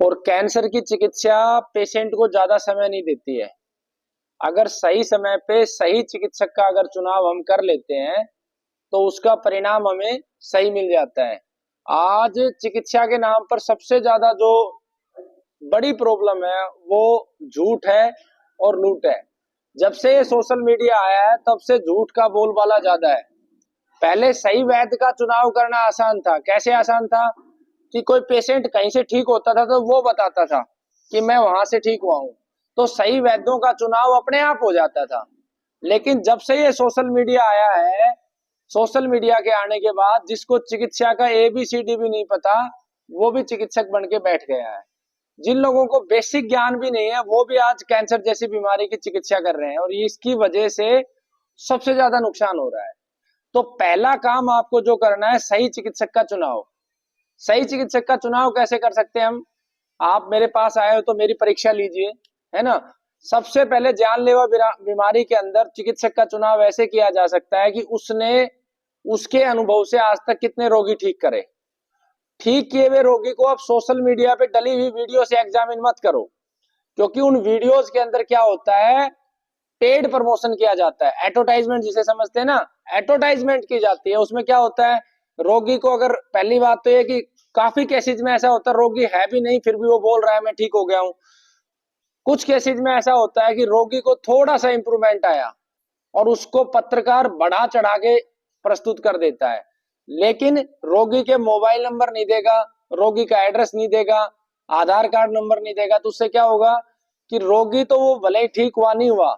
और कैंसर की चिकित्सा पेशेंट को ज्यादा समय नहीं देती है। अगर सही समय पे सही चिकित्सक का अगर चुनाव हम कर लेते हैं तो उसका परिणाम हमें सही मिल जाता है। आज चिकित्सा के नाम पर सबसे ज्यादा जो बड़ी प्रॉब्लम है वो झूठ है और लूट है। जब से ये सोशल मीडिया आया है तब से झूठ का बोलबाला ज्यादा है। पहले सही वैद्य का चुनाव करना आसान था। कैसे आसान था कि कोई पेशेंट कहीं से ठीक होता था तो वो बताता था कि मैं वहां से ठीक हुआ हूं, तो सही वैद्यों का चुनाव अपने आप हो जाता था। लेकिन जब से ये सोशल मीडिया आया है, सोशल मीडिया के आने के बाद जिसको चिकित्सा का ABCD भी नहीं पता वो भी चिकित्सक बन के बैठ गया है। जिन लोगों को बेसिक ज्ञान भी नहीं है वो भी आज कैंसर जैसी बीमारी की चिकित्सा कर रहे हैं और इसकी वजह से सबसे ज्यादा नुकसान हो रहा है। तो पहला काम आपको जो करना है, सही चिकित्सक का चुनाव। सही चिकित्सक का चुनाव कैसे कर सकते हैं हम? आप मेरे पास आए हो तो मेरी परीक्षा लीजिए, है ना। सबसे पहले जानलेवा बीमारी के अंदर चिकित्सक का चुनाव ऐसे किया जा सकता है कि उसने उसके अनुभव से आज तक कितने रोगी ठीक करे। ठीक किए हुए रोगी को आप सोशल मीडिया पे डली हुई वीडियो से एग्जामिन मत करो, क्योंकि उन वीडियोस के अंदर क्या होता है, पेड प्रमोशन किया जाता है, एडवर्टाइजमेंट जिसे समझते हैं ना, एडवर्टाइजमेंट की जाती है। उसमें क्या होता है, रोगी को अगर पहली बात तो ये कि काफी केसेज में ऐसा होता है रोगी है भी नहीं फिर भी वो बोल रहा है मैं ठीक हो गया हूं। कुछ केसेज में ऐसा होता है कि रोगी को थोड़ा सा इंप्रूवमेंट आया और उसको पत्रकार बढ़ा चढ़ा के प्रस्तुत कर देता है, लेकिन रोगी के मोबाइल नंबर नहीं देगा, रोगी का एड्रेस नहीं देगा, आधार कार्ड नंबर नहीं देगा। तो उससे क्या होगा कि रोगी तो वो भले ही ठीक हुआ नहीं हुआ,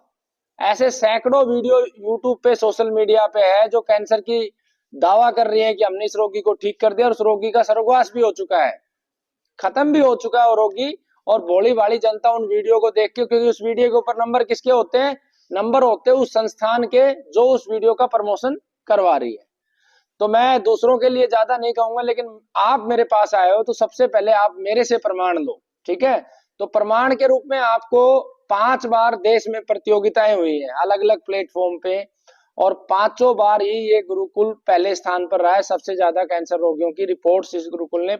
ऐसे सैकड़ों वीडियो यूट्यूब पे सोशल मीडिया पे है जो कैंसर की दावा कर रही है कि हमने इस रोगी को ठीक कर दिया और उस रोगी का स्वर्गवास भी हो चुका है, खत्म भी हो चुका है वो रोगी। और भोली भाली जनता उन वीडियो को देख के, क्योंकि उस वीडियो के ऊपर नंबर किसके होते हैं, नंबर होते हैं उस संस्थान के जो उस वीडियो का प्रमोशन करवा रही है। तो मैं दूसरों के लिए ज्यादा नहीं कहूंगा, लेकिन आप मेरे पास आए हो तो सबसे पहले आप मेरे से प्रमाण लो, ठीक है। तो प्रमाण के रूप में आपको 5 बार देश में प्रतियोगिताएं हुई है अलग अलग प्लेटफॉर्म पे, और पांचों बार ही ये गुरुकुल पहले स्थान पर रहा है। सबसे ज्यादा कैंसर रोगियों की रिपोर्ट्स इस गुरुकुल ने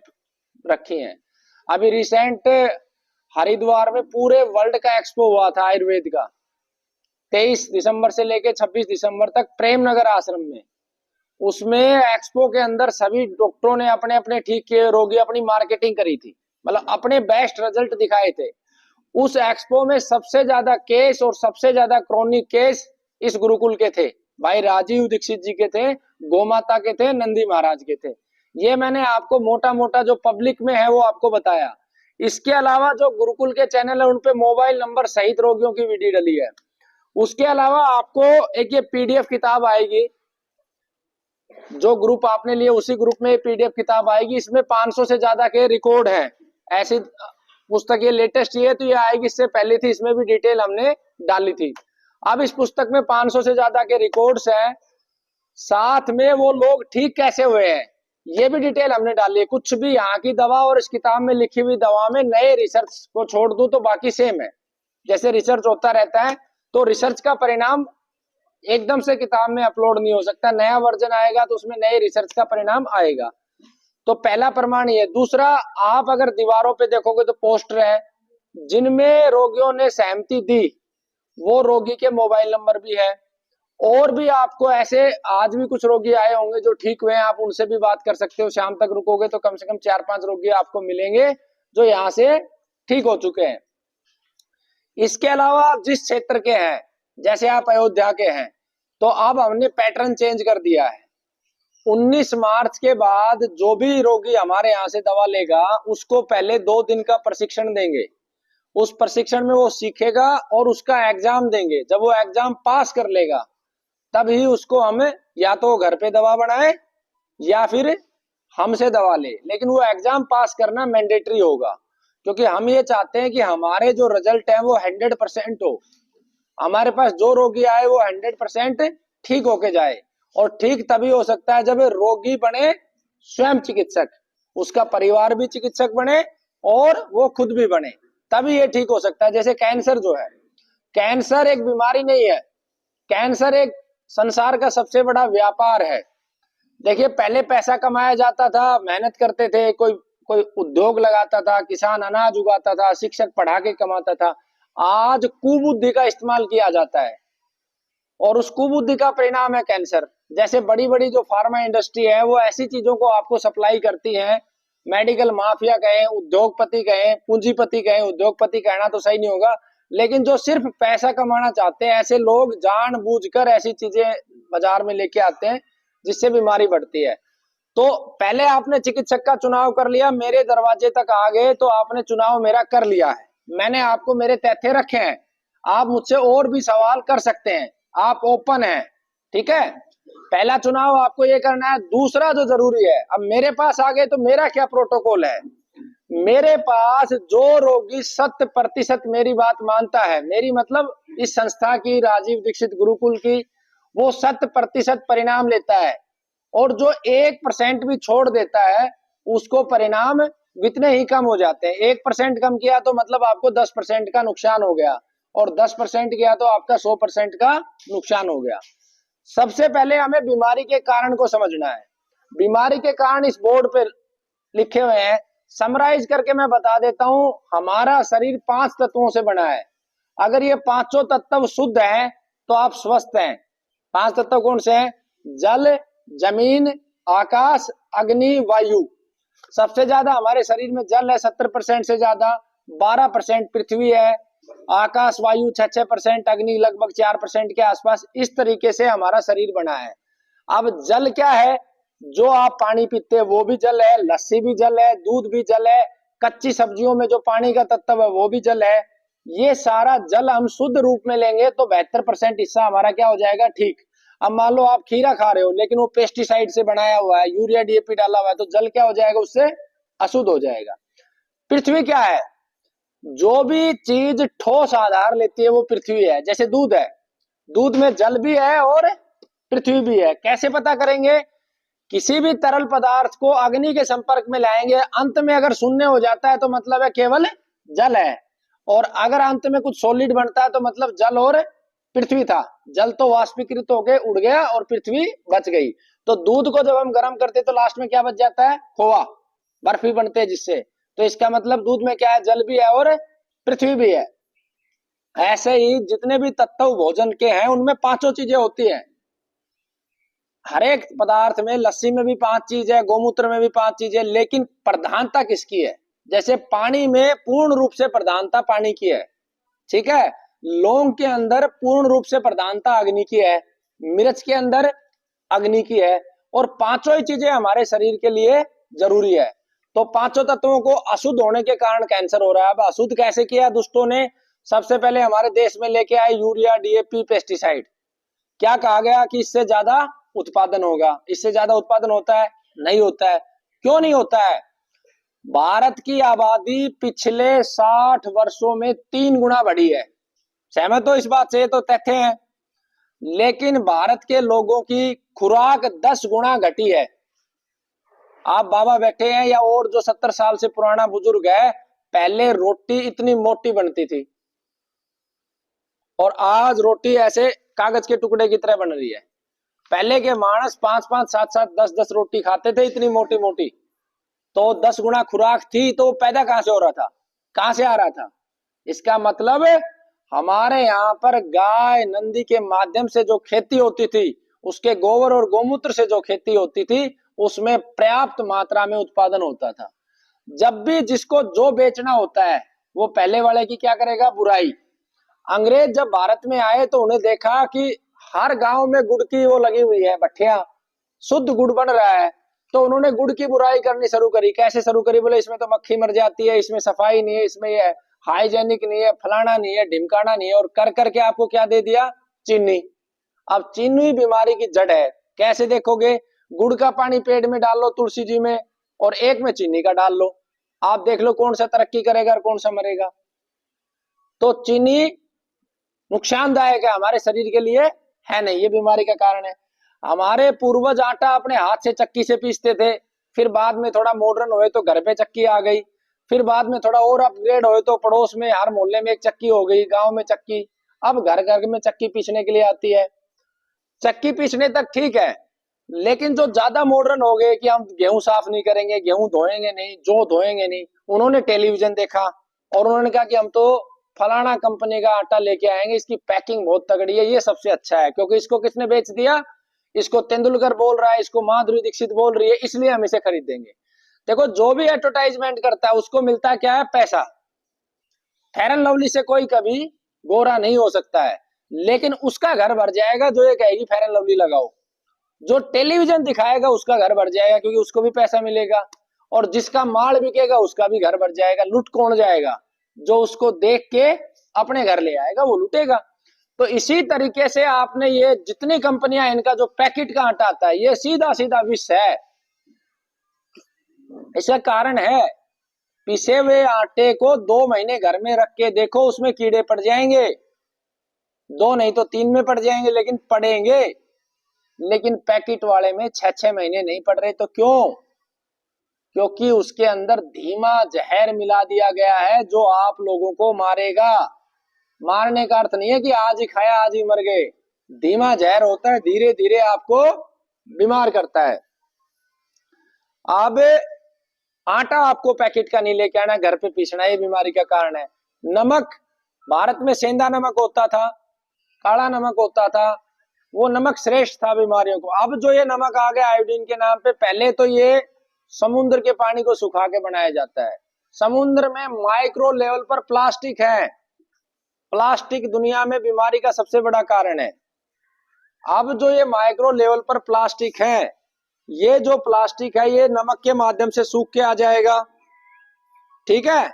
रखी हैं। अभी रिसेंट हरिद्वार में पूरे वर्ल्ड का एक्सपो हुआ था आयुर्वेद का, 23 दिसंबर से लेकर 26 दिसंबर तक प्रेमनगर आश्रम में। उसमें एक्सपो के अंदर सभी डॉक्टरों ने अपने अपने ठीक किए रोगी अपनी मार्केटिंग करी थी, मतलब अपने बेस्ट रिजल्ट दिखाए थे। उस एक्सपो में सबसे ज्यादा केस और सबसे ज्यादा क्रोनिक केस इस गुरुकुल के थे। भाई राजीव दीक्षित जी के थे, गोमाता के थे, नंदी महाराज के थे। ये मैंने आपको मोटा मोटा जो पब्लिक में है वो आपको बताया। इसके अलावा जो गुरुकुल के चैनल है उन पे मोबाइल नंबर सहित रोगियों की वीडियो डली है। उसके अलावा आपको एक ये PDF किताब आएगी, जो ग्रुप आपने लिए उसी ग्रुप में PDF किताब आएगी। इसमें 500 से ज्यादा के रिकॉर्ड हैं। ऐसी पुस्तक ये लेटेस्ट ये तो ये आएगी, इससे पहले थी, इसमें भी डिटेल हमने डाली थी। अब इस पुस्तक में 500 से ज्यादा के रिकॉर्ड्स हैं, साथ में वो लोग ठीक कैसे हुए हैं ये भी डिटेल हमने डाली है। कुछ भी यहाँ की दवा और इस किताब में लिखी हुई दवा में नए रिसर्च को छोड़ दूं तो बाकी सेम है। जैसे रिसर्च होता रहता है तो रिसर्च का परिणाम एकदम से किताब में अपलोड नहीं हो सकता, नया वर्जन आएगा तो उसमें नए रिसर्च का परिणाम आएगा। तो पहला प्रमाण ये। दूसरा, आप अगर दीवारों पे देखोगे तो पोस्टर है जिनमें रोगियों ने सहमति दी, वो रोगी के मोबाइल नंबर भी है। और भी आपको ऐसे आज भी कुछ रोगी आए होंगे जो ठीक हुए हैं, आप उनसे भी बात कर सकते हो। शाम तक रुकोगे तो कम से कम 4-5 रोगी आपको मिलेंगे जो यहाँ से ठीक हो चुके हैं। इसके अलावा आप जिस क्षेत्र के हैं, जैसे आप अयोध्या के हैं, तो अब हमने पैटर्न चेंज कर दिया है। 19 मार्च के बाद जो भी रोगी हमारे यहाँ से दवा लेगा उसको पहले 2 दिन का प्रशिक्षण देंगे। उस प्रशिक्षण में वो सीखेगा और उसका एग्जाम देंगे। जब वो एग्जाम पास कर लेगा तब ही उसको हम या तो घर पे दवा बनाए या फिर हमसे दवा ले, लेकिन वो एग्जाम पास करना मैंडेटरी होगा, क्योंकि हम ये चाहते हैं कि हमारे जो रिजल्ट है वो 100% हो। हमारे पास जो रोगी आए वो 100% ठीक होके जाए। और ठीक तभी हो सकता है जब रोगी बने स्वयं चिकित्सक, उसका परिवार भी चिकित्सक बने और वो खुद भी बने, तभी ये ठीक हो सकता है। जैसे कैंसर जो है, कैंसर एक बीमारी नहीं है, कैंसर एक संसार का सबसे बड़ा व्यापार है। देखिए पहले पैसा कमाया जाता था, मेहनत करते थे, कोई कोई उद्योग लगाता था, किसान अनाज उगाता था, शिक्षक पढ़ा के कमाता था। आज कुबुद्धि का इस्तेमाल किया जाता है और उस कुबुद्धि का परिणाम है कैंसर। जैसे बड़ी बड़ी जो फार्मा इंडस्ट्री है वो ऐसी चीजों को आपको सप्लाई करती है, मेडिकल माफिया कहें, उद्योगपति कहें, पूंजीपति कहें, उद्योगपति कहना तो सही नहीं होगा, लेकिन जो सिर्फ पैसा कमाना चाहते हैं ऐसे लोग जानबूझकर ऐसी चीजें बाजार में लेके आते हैं जिससे बीमारी बढ़ती है। तो पहले आपने चिकित्सक का चुनाव कर लिया, मेरे दरवाजे तक आ गए तो आपने चुनाव मेरा कर लिया है, मैंने आपको मेरे तथ्य रखे हैं, आप मुझसे और भी सवाल कर सकते हैं, आप ओपन हैं, ठीक है। पहला चुनाव आपको ये करना है। दूसरा जो जरूरी है, अब मेरे पास आ गए तो मेरा क्या प्रोटोकॉल है, मेरे पास जो रोगी 100% मेरी बात मानता है, मेरी मतलब इस संस्था की, राजीव दीक्षित गुरुकुल की, वो 100% परिणाम लेता है, और जो 1% भी छोड़ देता है उसको परिणाम इतने ही कम हो जाते हैं। 1% कम किया तो मतलब आपको 10% का नुकसान हो गया, और 10% किया तो आपका 100% का नुकसान हो गया। सबसे पहले हमें बीमारी के कारण को समझना है। बीमारी के कारण इस बोर्ड पे लिखे हुए हैं, समराइज करके मैं बता देता हूं। हमारा शरीर 5 तत्वों से बना है, अगर ये पांचों तत्व शुद्ध हैं तो आप स्वस्थ हैं। 5 तत्व कौन से हैं? जल, जमीन, आकाश, अग्नि, वायु। सबसे ज्यादा हमारे शरीर में जल है 70% से ज्यादा, 12% पृथ्वी है, आकाश वायु 6%, अग्नि लगभग 4% के आसपास। इस तरीके से हमारा शरीर बना है। अब जल क्या है? जो आप पानी पीते हैं वो भी जल है, लस्सी भी जल है, दूध भी जल है, कच्ची सब्जियों में जो पानी का तत्व है वो भी जल है। ये सारा जल हम शुद्ध रूप में लेंगे तो 72% हिस्सा हमारा क्या हो जाएगा? ठीक। अब मान लो आप खीरा खा रहे हो लेकिन वो पेस्टिसाइड से बनाया हुआ है, यूरिया डीएपी डाला हुआ है, तो जल क्या हो जाएगा? उससे अशुद्ध हो जाएगा। पृथ्वी क्या है? जो भी चीज ठोस आधार लेती है वो पृथ्वी है। जैसे दूध है, दूध में जल भी है और पृथ्वी भी है। कैसे पता करेंगे? किसी भी तरल पदार्थ को अग्नि के संपर्क में लाएंगे, अंत में अगर शून्य हो जाता है तो मतलब है केवल जल है, और अगर अंत में कुछ सॉलिड बनता है तो मतलब जल और पृथ्वी था। जल तो वाष्पीकृत होकर उड़ गया और पृथ्वी बच गई। तो दूध को जब हम गर्म करते तो लास्ट में क्या बच जाता है? खोआ, बर्फी बनते हैं जिससे। तो इसका मतलब दूध में क्या है? जल भी है और पृथ्वी भी है। ऐसे ही जितने भी तत्व भोजन के हैं उनमें पांचों चीजें होती है। हर एक पदार्थ में, लस्सी में भी 5 चीज है, गोमूत्र में भी 5 चीज है, लेकिन प्रधानता किसकी है? जैसे पानी में पूर्ण रूप से प्रधानता पानी की है, ठीक है। लौंग के अंदर पूर्ण रूप से प्रधानता अग्नि की है, मिर्च के अंदर अग्नि की है, और पांचों ही चीजें हमारे शरीर के लिए जरूरी है। तो पांचों तत्वों को अशुद्ध होने के कारण कैंसर हो रहा है। अब अशुद्ध कैसे किया दुष्टों ने? सबसे पहले हमारे देश में लेके आए यूरिया डीएपी पेस्टिसाइड। क्या कहा गया कि इससे ज्यादा उत्पादन होगा। इससे ज्यादा उत्पादन होता है? नहीं होता है। क्यों नहीं होता है? भारत की आबादी पिछले 60 वर्षों में 3 गुना बढ़ी है। सहमत हो इस बात से? तो तथ्य है। लेकिन भारत के लोगों की खुराक 10 गुना घटी है। आप बाबा बैठे हैं या और जो 70 साल से पुराना बुजुर्ग है, पहले रोटी इतनी मोटी बनती थी और आज रोटी ऐसे कागज के टुकड़े की तरह बन रही है। पहले के मानस 5-5, 7-7, 10-10 रोटी खाते थे, इतनी मोटी मोटी। तो 10 गुना खुराक थी, तो पैदा कहां से हो रहा था? कहां से आ रहा था? इसका मतलब हमारे यहाँ पर गाय नंदी के माध्यम से जो खेती होती थी, उसके गोबर और गोमूत्र से जो खेती होती थी, उसमें पर्याप्त मात्रा में उत्पादन होता था। जब भी जिसको जो बेचना होता है वो पहले वाले की क्या करेगा? बुराई। अंग्रेज जब भारत में आए तो उन्हें देखा कि हर गांव में गुड़ की वो लगी हुई है, भट्टियां, शुद्ध गुड़ बन रहा है, तो उन्होंने गुड़ की बुराई करनी शुरू करी। कैसे शुरू करी? बोले इसमें तो मक्खी मर जाती है, इसमें सफाई नहीं है, इसमें ये हाइजेनिक नहीं है, फलाना नहीं है, ढिमकाना नहीं है, और कर करके आपको क्या दे दिया? चीनी। अब चीनी बीमारी की जड़ है। कैसे देखोगे? गुड़ का पानी पेट में डाल लो तुलसी जी में, और एक में चीनी का डाल लो, आप देख लो कौन सा तरक्की करेगा और कौन सा मरेगा। तो चीनी नुकसानदायक है हमारे शरीर के लिए, है नहीं, ये बीमारी का कारण है। हमारे पूर्वज आटा अपने हाथ से चक्की से पीसते थे, फिर बाद में थोड़ा मॉडर्न हुए तो घर पे चक्की आ गई, फिर बाद में थोड़ा और अपग्रेड हुए तो पड़ोस में हर मोहल्ले में एक चक्की हो गई, गांव में चक्की, अब घर घर में चक्की पीसने के लिए आती है। चक्की पीसने तक ठीक है, लेकिन जो ज्यादा मॉडर्न हो गए कि हम गेहूं साफ नहीं करेंगे, गेहूं धोएंगे नहीं, जो धोएंगे नहीं, उन्होंने टेलीविजन देखा और उन्होंने कहा कि हम तो फलाना कंपनी का आटा लेके आएंगे, इसकी पैकिंग बहुत तगड़ी है, ये सबसे अच्छा है, क्योंकि इसको किसने बेच दिया, इसको तेंदुलकर बोल रहा है, इसको माधुरी दीक्षित बोल रही है, इसलिए हम इसे खरीदेंगे। देखो, जो भी एडवर्टाइजमेंट करता है उसको मिलता क्या है, पैसा। फेयर एंड लवली से कोई कभी गोरा नहीं हो सकता है, लेकिन उसका घर भर जाएगा जो ये कहेगी फेयर एंड लवली लगाओ। जो टेलीविजन दिखाएगा उसका घर भर जाएगा, क्योंकि उसको भी पैसा मिलेगा, और जिसका माल बिकेगा उसका भी घर भर जाएगा। लुट कौन जाएगा, जो उसको देख के अपने घर ले आएगा वो लुटेगा। तो इसी तरीके से आपने ये जितनी कंपनियां, इनका जो पैकेट का आटा आता है, ये सीधा सीधा विष है। इसका कारण है, पिसे हुए आटे को 2 महीने घर में रख के देखो, उसमें कीड़े पड़ जाएंगे, 2 नहीं तो 3 में पड़ जाएंगे, लेकिन पड़ेंगे। लेकिन पैकेट वाले में 6-6 महीने नहीं पड़ रहे, तो क्यों? क्योंकि उसके अंदर धीमा जहर मिला दिया गया है, जो आप लोगों को मारेगा। मारने का अर्थ नहीं है कि आज ही खाया आज ही मर गए। धीमा जहर होता है, धीरे धीरे आपको बीमार करता है। अब आटा आपको पैकेट का नहीं लेके आना, घर पे पीसना, ये बीमारी का कारण है। नमक, भारत में सेंधा नमक होता था, काला नमक होता था, वो नमक श्रेष्ठ था बीमारियों को। अब जो ये नमक आ गया आयोडीन के नाम पे, पहले तो ये समुद्र के पानी को सुखा के बनाया जाता है। समुद्र में माइक्रो लेवल पर प्लास्टिक है। प्लास्टिक दुनिया में बीमारी का सबसे बड़ा कारण है। अब जो ये माइक्रो लेवल पर प्लास्टिक है, ये जो प्लास्टिक है ये नमक के माध्यम से सूख के आ जाएगा, ठीक है।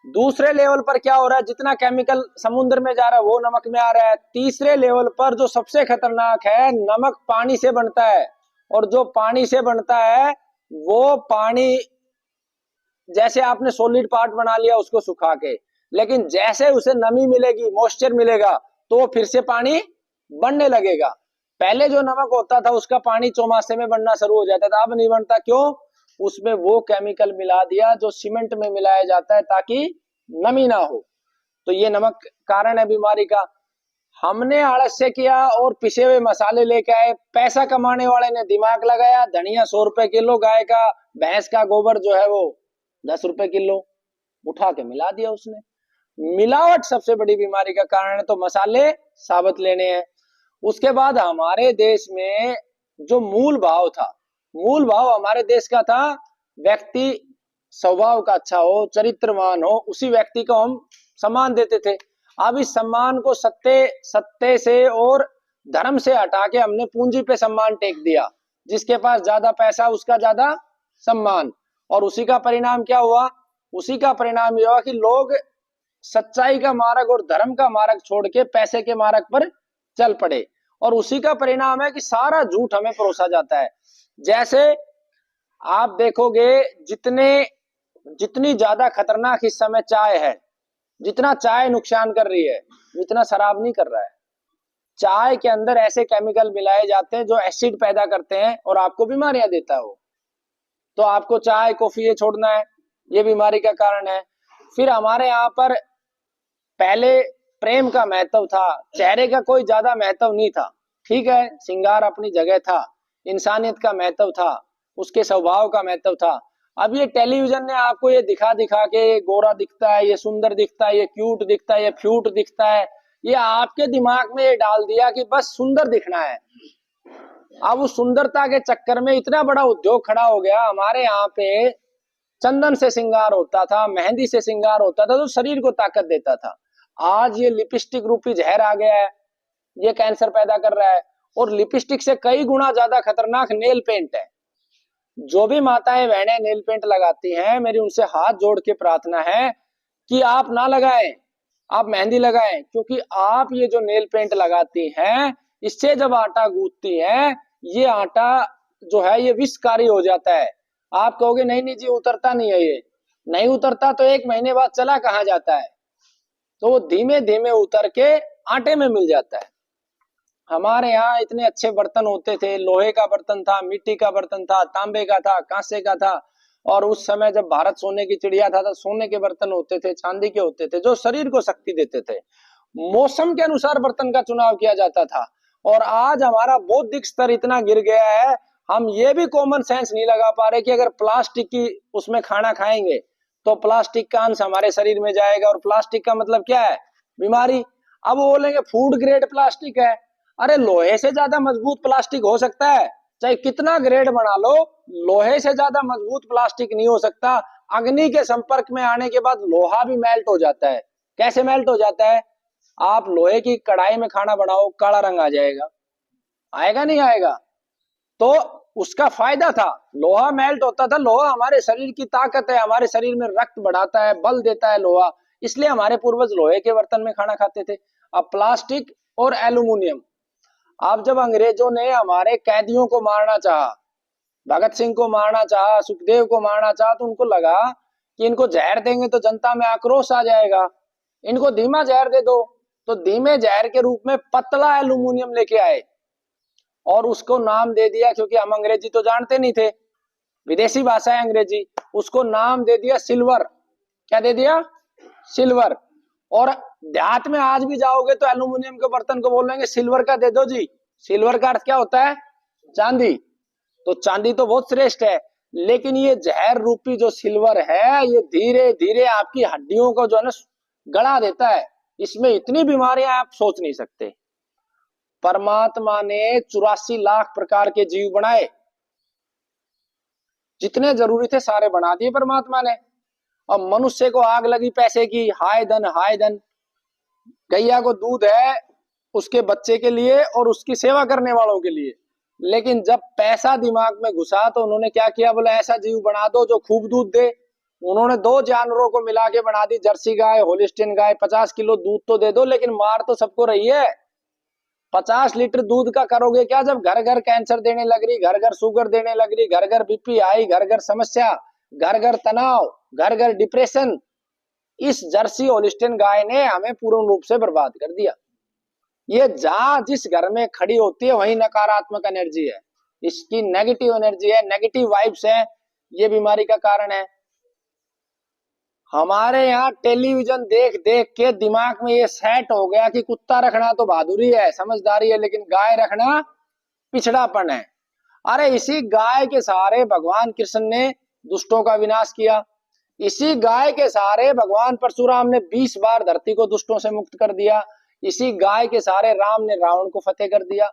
दूसरे लेवल पर क्या हो रहा है, जितना केमिकल समुद्र में जा रहा है वो नमक में आ रहा है। तीसरे लेवल पर जो सबसे खतरनाक है, नमक पानी से बनता है, और जो पानी से बनता है वो पानी, जैसे आपने सॉलिड पार्ट बना लिया उसको सुखा के, लेकिन जैसे उसे नमी मिलेगी, मॉइस्चर मिलेगा, तो वो फिर से पानी बनने लगेगा। पहले जो नमक होता था उसका पानी चौमासे में बनना शुरू हो जाता था, अब नहीं बनता। क्यों? उसमें वो केमिकल मिला दिया जो सीमेंट में मिलाया जाता है ताकि नमी ना हो। तो ये नमक कारण है बीमारी का। हमने आलस्य किया और पिसे हुए मसाले लेके आए। पैसा कमाने वाले ने दिमाग लगाया, धनिया 100 रुपए किलो, गाय का, भैंस का गोबर जो है वो 10 रुपए किलो, उठा के मिला दिया उसने। मिलावट सबसे बड़ी बीमारी का कारण है, तो मसाले साबित लेने हैं। उसके बाद हमारे देश में जो मूल भाव था, मूल भाव हमारे देश का था, व्यक्ति स्वभाव का अच्छा हो, चरित्रवान हो, उसी व्यक्ति को हम सम्मान देते थे। अब इस सम्मान को सत्ते से और धर्म से हटा के हमने पूंजी पे सम्मान टेक दिया। जिसके पास ज्यादा पैसा उसका ज्यादा सम्मान, और उसी का परिणाम क्या हुआ? उसी का परिणाम यह हुआ कि लोग सच्चाई का मार्ग और धर्म का मार्ग छोड़ के पैसे के मार्ग पर चल पड़े, और उसी का परिणाम है कि सारा झूठ हमें परोसा जाता है। जैसे आप देखोगे, जितनी ज्यादा खतरनाक इस समय चाय है, जितना चाय नुकसान कर रही है उतना शराब नहीं कर रहा है। चाय के अंदर ऐसे केमिकल मिलाए जाते हैं जो एसिड पैदा करते हैं और आपको बीमारियां देता है वो। तो आपको चाय कॉफी ये छोड़ना है, ये बीमारी का कारण है। फिर हमारे यहाँ पर पहले प्रेम का महत्व था, चेहरे का कोई ज्यादा महत्व नहीं था, ठीक है, श्रृंगार अपनी जगह था, इंसानियत का महत्व था, उसके स्वभाव का महत्व था। अब ये टेलीविजन ने आपको ये दिखा दिखा के, ये गोरा दिखता है, ये सुंदर दिखता है, ये क्यूट दिखता है, ये फ्यूट दिखता है, ये आपके दिमाग में ये डाल दिया कि बस सुंदर दिखना है। अब उस सुंदरता के चक्कर में इतना बड़ा उद्योग खड़ा हो गया। हमारे यहाँ पे चंदन से श्रृंगार होता था, मेहंदी से श्रृंगार होता था, जो शरीर को ताकत देता था। आज ये लिपस्टिक रूपी जहर आ गया है, ये कैंसर पैदा कर रहा है। और लिपस्टिक से कई गुना ज्यादा खतरनाक नेल पेंट है। जो भी माताएं बहनें नेल पेंट लगाती हैं, मेरी उनसे हाथ जोड़ के प्रार्थना है कि आप ना लगाएं, आप मेहंदी लगाएं, क्योंकि आप ये जो नेल पेंट लगाती हैं, इससे जब आटा गूंथती हैं, ये आटा जो है ये विषकारी हो जाता है। आप कहोगे नहीं नहीं जी उतरता नहीं है, ये नहीं उतरता, तो 1 महीने बाद चला कहाँ जाता है? तो वो धीमे धीमे उतर के आटे में मिल जाता है। हमारे यहाँ इतने अच्छे बर्तन होते थे, लोहे का बर्तन था, मिट्टी का बर्तन था, तांबे का था, कांसे का था। और उस समय जब भारत सोने की चिड़िया था तो सोने के बर्तन होते थे, चांदी के होते थे, जो शरीर को शक्ति देते थे। मौसम के अनुसार बर्तन का चुनाव किया जाता था। और आज हमारा बौद्धिक स्तर इतना गिर गया है, हम ये भी कॉमन सेंस नहीं लगा पा रहे कि अगर प्लास्टिक की उसमें खाना खाएंगे तो प्लास्टिक का अंश हमारे शरीर में जाएगा, और प्लास्टिक का मतलब क्या है? बीमारी। अब वो बोलेंगे फूड ग्रेड प्लास्टिक है। अरे लोहे से ज्यादा मजबूत प्लास्टिक हो सकता है? चाहे कितना ग्रेड बना लो, लोहे से ज्यादा मजबूत प्लास्टिक नहीं हो सकता। अग्नि के संपर्क में आने के बाद लोहा भी मेल्ट हो जाता है। कैसे मेल्ट हो जाता है? आप लोहे की कढ़ाई में खाना बनाओ, काला रंग आ जाएगा। आएगा नहीं आएगा? तो उसका फायदा था, लोहा मेल्ट होता था। लोहा हमारे शरीर की ताकत है, हमारे शरीर में रक्त बढ़ाता है, बल देता है लोहा, इसलिए हमारे पूर्वज लोहे के बर्तन में खाना खाते थे। अब प्लास्टिक और एल्यूमिनियम। अब जब अंग्रेजों ने हमारे कैदियों को मारना चाहा, भगत सिंह को मारना चाहा, सुखदेव को मारना चाहा, तो उनको लगा कि इनको जहर देंगे तो जनता में आक्रोश आ जाएगा, इनको धीमा जहर दे दो। तो धीमे जहर के रूप में पतला एल्यूमिनियम लेके आए और उसको नाम दे दिया, क्योंकि हम अंग्रेजी तो जानते नहीं थे, विदेशी भाषा है अंग्रेजी, उसको नाम दे दिया सिल्वर। क्या दे दिया? सिल्वर। और देहात में आज भी जाओगे तो एल्यूमिनियम के बर्तन को बोलेंगे सिल्वर का दे दो जी। सिल्वर का अर्थ क्या होता है? चांदी। तो चांदी तो बहुत श्रेष्ठ है, लेकिन ये जहर रूपी जो सिल्वर है, ये धीरे धीरे आपकी हड्डियों को जो है ना गला देता है। इसमें इतनी बीमारियां आप सोच नहीं सकते। परमात्मा ने 84 लाख प्रकार के जीव बनाए, जितने जरूरी थे सारे बना दिए परमात्मा ने। अब मनुष्य को आग लगी पैसे की, हाय धन हाय धन। गैया को दूध है उसके बच्चे के लिए और उसकी सेवा करने वालों के लिए, लेकिन जब पैसा दिमाग में घुसा तो उन्होंने क्या किया? बोला ऐसा जीव बना दो जो खूब दूध दे। उन्होंने दो जानवरों को मिला के बना दी, जर्सी गाय, होलिस्टीन गाय। 50 किलो दूध तो दे दो, लेकिन मार तो सबको रही है। 50 लीटर दूध का करोगे क्या, जब घर घर कैंसर देने लग रही, घर घर शुगर देने लग रही, घर घर बीपी हाई, घर घर समस्या, घर घर तनाव, घर घर डिप्रेशन। इस जर्सी होलिस्टीन गाय ने हमें पूर्ण रूप से बर्बाद कर दिया। ये जहां जिस घर में खड़ी होती है वही नकारात्मक एनर्जी है, इसकी नेगेटिव एनर्जी है, नेगेटिव वाइब्स है, ये बीमारी का कारण है। हमारे यहाँ टेलीविजन देख देख के दिमाग में ये सेट हो गया कि कुत्ता रखना तो बहादुरी है, समझदारी है, लेकिन गाय रखना पिछड़ापन है। अरे इसी गाय के सहारे भगवान कृष्ण ने दुष्टों का विनाश किया। इसी गाय के सहारे भगवान परशुराम ने 20 बार धरती को दुष्टों से मुक्त कर दिया। इसी गाय के सहारे राम ने रावण को फतेह कर दिया।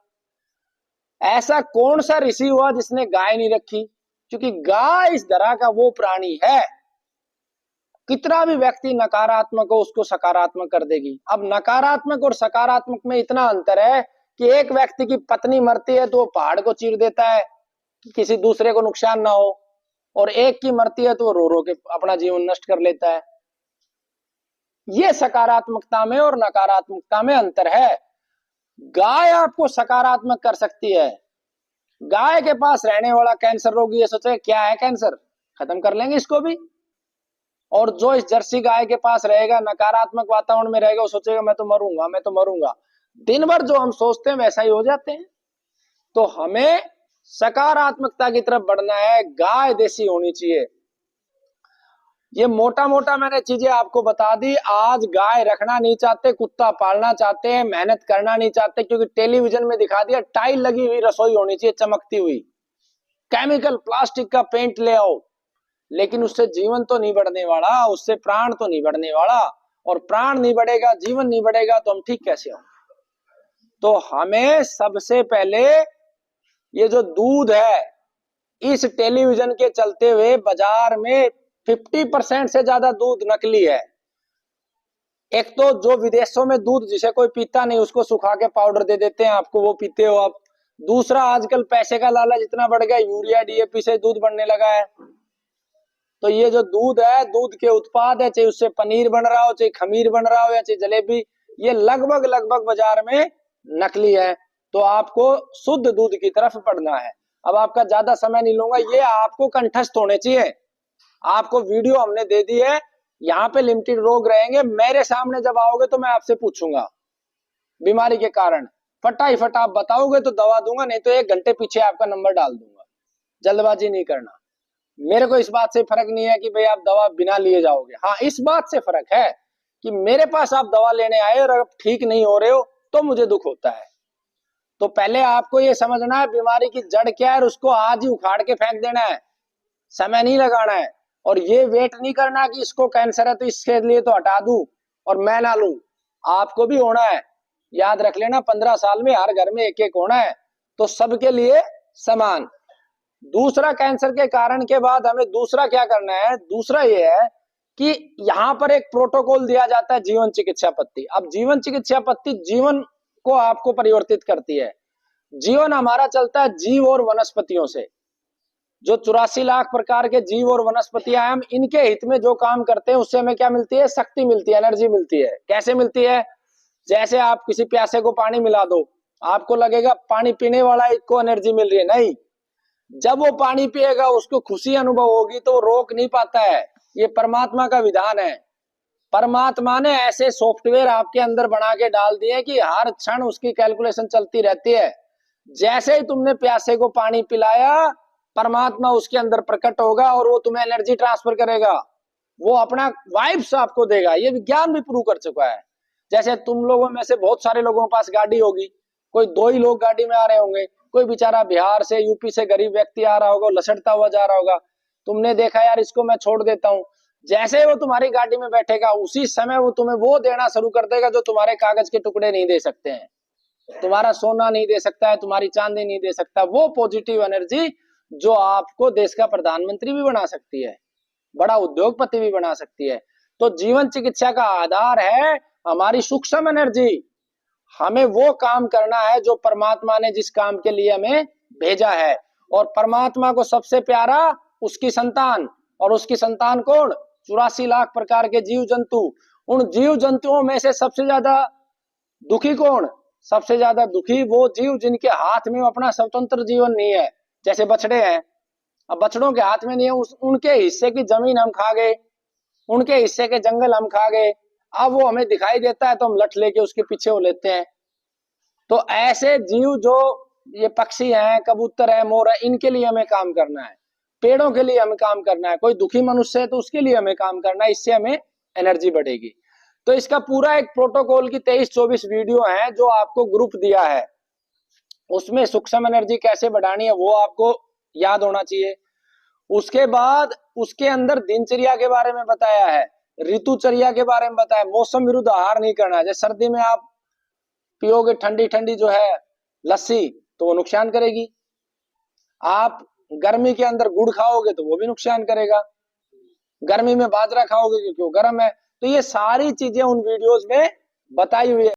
ऐसा कौन सा ऋषि हुआ जिसने गाय नहीं रखी? क्योंकि गाय इस तरह का वो प्राणी है, कितना भी व्यक्ति नकारात्मक हो उसको सकारात्मक कर देगी। अब नकारात्मक और सकारात्मक में इतना अंतर है कि एक व्यक्ति की पत्नी मरती है तो वो पहाड़ को चीर देता है कि किसी दूसरे को नुकसान ना हो, और एक की मरती है तो वो रो रो के अपना जीवन नष्ट कर लेता है। ये सकारात्मकता में और नकारात्मकता में अंतर है। गाय आपको सकारात्मक कर सकती है। गाय के पास रहने वाला कैंसर रोगी ये सोचे क्या है कैंसर, खत्म कर लेंगे इसको भी। और जो इस जर्सी गाय के पास रहेगा, नकारात्मक वातावरण में रहेगा, वो सोचेगा मैं तो मरूंगा, मैं तो मरूंगा। दिन भर जो हम सोचते हैं वैसा ही हो जाते हैं। तो हमें सकारात्मकता की तरफ बढ़ना है। गाय देसी होनी चाहिए। ये मोटा मोटा मैंने चीजें आपको बता दी। आज गाय रखना नहीं चाहते, कुत्ता पालना चाहते हैं, मेहनत करना नहीं चाहते, क्योंकि टेलीविजन में दिखा दिया टाइल लगी हुई रसोई होनी चाहिए, चमकती हुई। केमिकल प्लास्टिक का पेंट ले आओ, लेकिन उससे जीवन तो नहीं बढ़ने वाला, उससे प्राण तो नहीं बढ़ने वाला। और प्राण नहीं बढ़ेगा, जीवन नहीं बढ़ेगा, तो हम ठीक कैसे हो? तो हमें सबसे पहले ये जो दूध है, इस टेलीविजन के चलते हुए बाजार में 50% से ज्यादा दूध नकली है। एक तो जो विदेशों में दूध जिसे कोई पीता नहीं उसको सुखा के पाउडर दे देते हैं आपको, वो पीते हो आप। दूसरा, आजकल पैसे का लालच इतना बढ़ गया, यूरिया डीएपी से दूध बनने लगा है। तो ये जो दूध है, दूध के उत्पाद है, चाहे उससे पनीर बन रहा हो, चाहे खमीर बन रहा हो, या चाहे जलेबी, ये लगभग लगभग बाजार में नकली है। तो आपको शुद्ध दूध की तरफ बढ़ना है। अब आपका ज्यादा समय नहीं लूंगा, ये आपको कंठस्थ होने चाहिए। आपको वीडियो हमने दे दी है, यहाँ पे लिमिटेड रोग रहेंगे। मेरे सामने जब आओगे तो मैं आपसे पूछूंगा बीमारी के कारण, फटाई फटा आप बताओगे तो दवा दूंगा, नहीं तो 1 घंटे पीछे आपका नंबर डाल दूंगा। जल्दबाजी नहीं करना। मेरे को इस बात से फर्क नहीं है कि भाई आप दवा बिना लिए जाओगे। हाँ, इस बात से फर्क है कि मेरे पास आप दवा लेने आए और अब ठीक नहीं हो रहे हो तो मुझे दुख होता है। तो पहले आपको ये समझना है बीमारी की जड़ क्या है और उसको आज ही उखाड़ के फेंक देना है, समय नहीं लगाना है। और ये वेट नहीं करना कि इसको कैंसर है तो इसके लिए तो हटा दूं और मैं ना लूं, आपको भी होना है। याद रख लेना 15 साल में हर घर में एक एक होना है, तो सबके लिए समान। दूसरा, कैंसर के कारण के बाद हमें दूसरा क्या करना है, दूसरा ये है कि यहां पर एक प्रोटोकॉल दिया जाता है जीवन चिकित्सा पद्धति। अब जीवन चिकित्सा पद्धति जीवन को आपको परिवर्तित करती है। जीवन हमारा चलता है जीव और वनस्पतियों से। जो 84 लाख प्रकार के जीव और वनस्पतियां हैं, हम इनके हित में जो काम करते हैं उससे हमें क्या मिलती है, शक्ति मिलती है, एनर्जी मिलती है। कैसे मिलती है? जैसे आप किसी प्यासे को पानी मिला दो, आपको लगेगा पानी पीने वाला को एनर्जी मिल रही है, नहीं। जब वो पानी पिएगा उसको खुशी अनुभव होगी तो वो रोक नहीं पाता है। ये परमात्मा का विधान है। परमात्मा ने ऐसे सॉफ्टवेयर आपके अंदर बना के डाल दिए कि हर क्षण उसकी कैलकुलेशन चलती रहती है। जैसे ही तुमने प्यासे को पानी पिलाया, परमात्मा उसके अंदर प्रकट होगा और वो तुम्हें एनर्जी ट्रांसफर करेगा, वो अपना वाइब्स आपको देगा। ये विज्ञान भी प्रूव कर चुका है। जैसे तुम लोगों में से बहुत सारे लोगों के पास गाड़ी होगी, कोई 2 ही लोग गाड़ी में आ रहे होंगे, कोई बेचारा बिहार से यूपी से गरीब व्यक्ति आ रहा होगा, लसड़ता हुआ जा रहा होगा। तुमने देखा यार इसको मैं छोड़ देता हूँ, जैसे वो तुम्हारी गाड़ी में बैठेगा उसी समय वो तुम्हें वो देना शुरू कर देगा जो तुम्हारे कागज के टुकड़े नहीं दे सकते हैं, तुम्हारा सोना नहीं दे सकता है, तुम्हारी चांदी नहीं दे सकता। वो पॉजिटिव एनर्जी जो आपको देश का प्रधानमंत्री भी बना सकती है, बड़ा उद्योगपति भी बना सकती है। तो जीवन चिकित्सा का आधार है हमारी सूक्ष्म एनर्जी। हमें वो काम करना है जो परमात्मा ने जिस काम के लिए हमें भेजा है। और परमात्मा को सबसे प्यारा उसकी संतान, और उसकी संतान कौन? 84 लाख प्रकार के जीव जंतु। उन जीव जंतुओं में से सबसे ज्यादा दुखी कौन? सबसे ज्यादा दुखी वो जीव जिनके हाथ में अपना स्वतंत्र जीवन नहीं है। जैसे बछड़े हैं, अब बछड़ों के हाथ में नहीं है, उनके हिस्से की जमीन हम खा गए, उनके हिस्से के जंगल हम खा गए। अब वो हमें दिखाई देता है तो हम लठ लेके उसके पीछे हो लेते हैं। तो ऐसे जीव जो ये पक्षी हैं, कबूतर है, मोर है, इनके लिए हमें काम करना है। पेड़ों के लिए हमें काम करना है। कोई दुखी मनुष्य है तो उसके लिए हमें काम करना है, इससे हमें एनर्जी बढ़ेगी। तो इसका पूरा एक प्रोटोकॉल की 23-24 वीडियो है जो आपको ग्रुप दिया है, उसमें सूक्ष्म एनर्जी कैसे बढ़ानी है वो आपको याद होना चाहिए। उसके बाद उसके अंदर दिनचर्या के बारे में बताया है, ऋतुचर्या के बारे में बताया, मौसम विरुद्ध आहार नहीं करना है। जैसे सर्दी में आप पियोगे ठंडी ठंडी जो है लस्सी तो वो नुकसान करेगी, आप गर्मी के अंदर गुड़ खाओगे तो वो भी नुकसान करेगा, गर्मी में बाजरा खाओगे क्योंकि वो गर्म है। तो ये सारी चीजें उन वीडियोस में बताई हुई है।